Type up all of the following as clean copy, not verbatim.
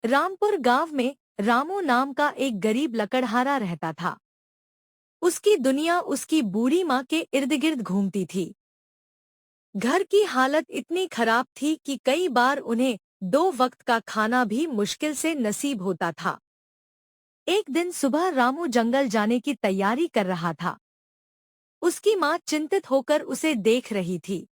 रामपुर गांव में रामू नाम का एक गरीब लकड़हारा रहता था। उसकी दुनिया उसकी बूढ़ी माँ के इर्द गिर्द घूमती थी। घर की हालत इतनी खराब थी कि कई बार उन्हें 2 वक्त का खाना भी मुश्किल से नसीब होता था। एक दिन सुबह रामू जंगल जाने की तैयारी कर रहा था। उसकी माँ चिंतित होकर उसे देख रही थी।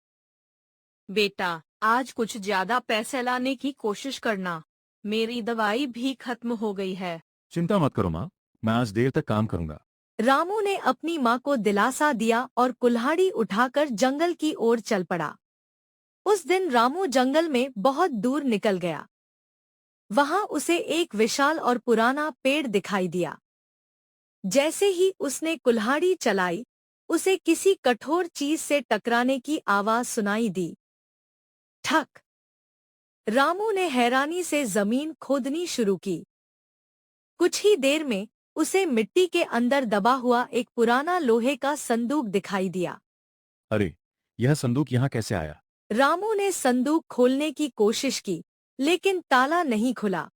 बेटा, आज कुछ ज्यादा पैसे लाने की कोशिश करना। मेरी दवाई भी खत्म हो गई है। चिंता मत करो माँ, मैं आज देर तक काम करूंगा। रामू ने अपनी माँ को दिलासा दिया और कुल्हाड़ी उठाकर जंगल की ओर चल पड़ा। उस दिन रामू जंगल में बहुत दूर निकल गया। वहां उसे एक विशाल और पुराना पेड़ दिखाई दिया। जैसे ही उसने कुल्हाड़ी चलाई, उसे किसी कठोर चीज से टकराने की आवाज सुनाई दी। ठक! रामू ने हैरानी से जमीन खोदनी शुरू की। कुछ ही देर में उसे मिट्टी के अंदर दबा हुआ एक पुराना लोहे का संदूक दिखाई दिया। अरे, यह संदूक यहाँ कैसे आया? रामू ने संदूक खोलने की कोशिश की, लेकिन ताला नहीं खुला।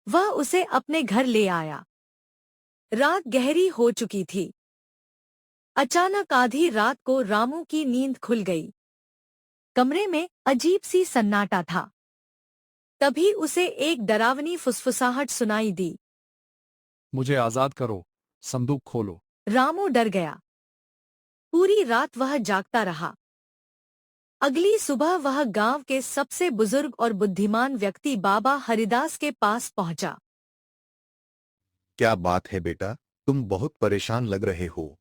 वह उसे अपने घर ले आया। रात गहरी हो चुकी थी। अचानक आधी रात को रामू की नींद खुल गई। कमरे में अजीब सी सन्नाटा था। तभी उसे एक डरावनी फुसफुसाहट सुनाई दी। मुझे आजाद करो, संदूक खोलो। रामू डर गया। पूरी रात वह जागता रहा। अगली सुबह वह गांव के सबसे बुजुर्ग और बुद्धिमान व्यक्ति बाबा हरिदास के पास पहुंचा। क्या बात है बेटा, तुम बहुत परेशान लग रहे हो।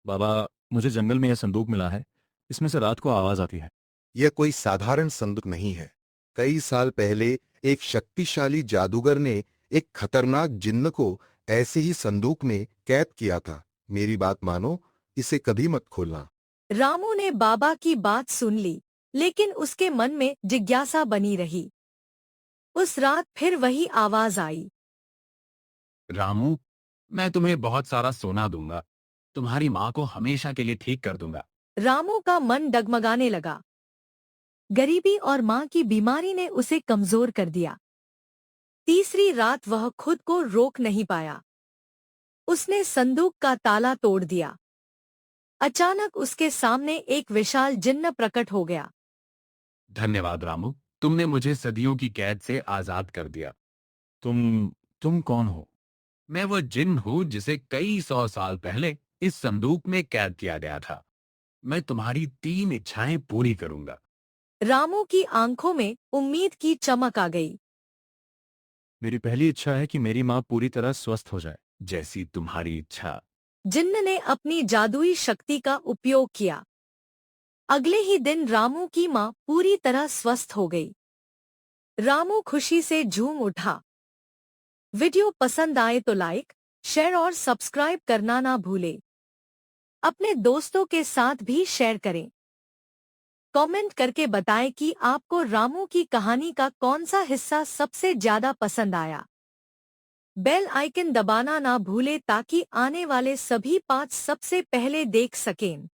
बाबा, मुझे जंगल में यह संदूक मिला है। इसमें से रात को आवाज आती है। यह कोई साधारण संदूक नहीं है। कई साल पहले एक शक्तिशाली जादूगर ने एक खतरनाक जिन्न को ऐसे ही संदूक में कैद किया था। मेरी बात मानो, इसे कभी मत खोलना। रामू ने बाबा की बात सुन ली, लेकिन उसके मन में जिज्ञासा बनी रही। उस रात फिर वही आवाज आई। रामू, मैं तुम्हें बहुत सारा सोना दूंगा। तुम्हारी माँ को हमेशा के लिए ठीक कर दूंगा। रामू का मन डगमगाने लगा। गरीबी और मां की बीमारी ने उसे कमजोर कर दिया। तीसरी रात वह खुद को रोक नहीं पाया। उसने संदूक का ताला तोड़ दिया। अचानक उसके सामने एक विशाल जिन्न प्रकट हो गया। धन्यवाद रामू, तुमने मुझे सदियों की कैद से आजाद कर दिया। तुम कौन हो? मैं वो जिन्न हूँ जिसे कई 100 साल पहले इस संदूक में कैद किया गया था। मैं तुम्हारी 3 इच्छाएं पूरी करूंगा। रामू की आंखों में उम्मीद की चमक आ गई। मेरी पहली इच्छा है कि मेरी माँ पूरी तरह स्वस्थ हो जाए। जैसी तुम्हारी इच्छा। जिन्न ने अपनी जादुई शक्ति का उपयोग किया। अगले ही दिन रामू की मां पूरी तरह स्वस्थ हो गई। रामू खुशी से झूम उठा। वीडियो पसंद आए तो लाइक, शेयर और सब्सक्राइब करना ना भूले। अपने दोस्तों के साथ भी शेयर करें। कमेंट करके बताएं कि आपको रामू की कहानी का कौन सा हिस्सा सबसे ज्यादा पसंद आया। बेल आइकन दबाना ना भूले ताकि आने वाले सभी 5 सबसे पहले देख सकें।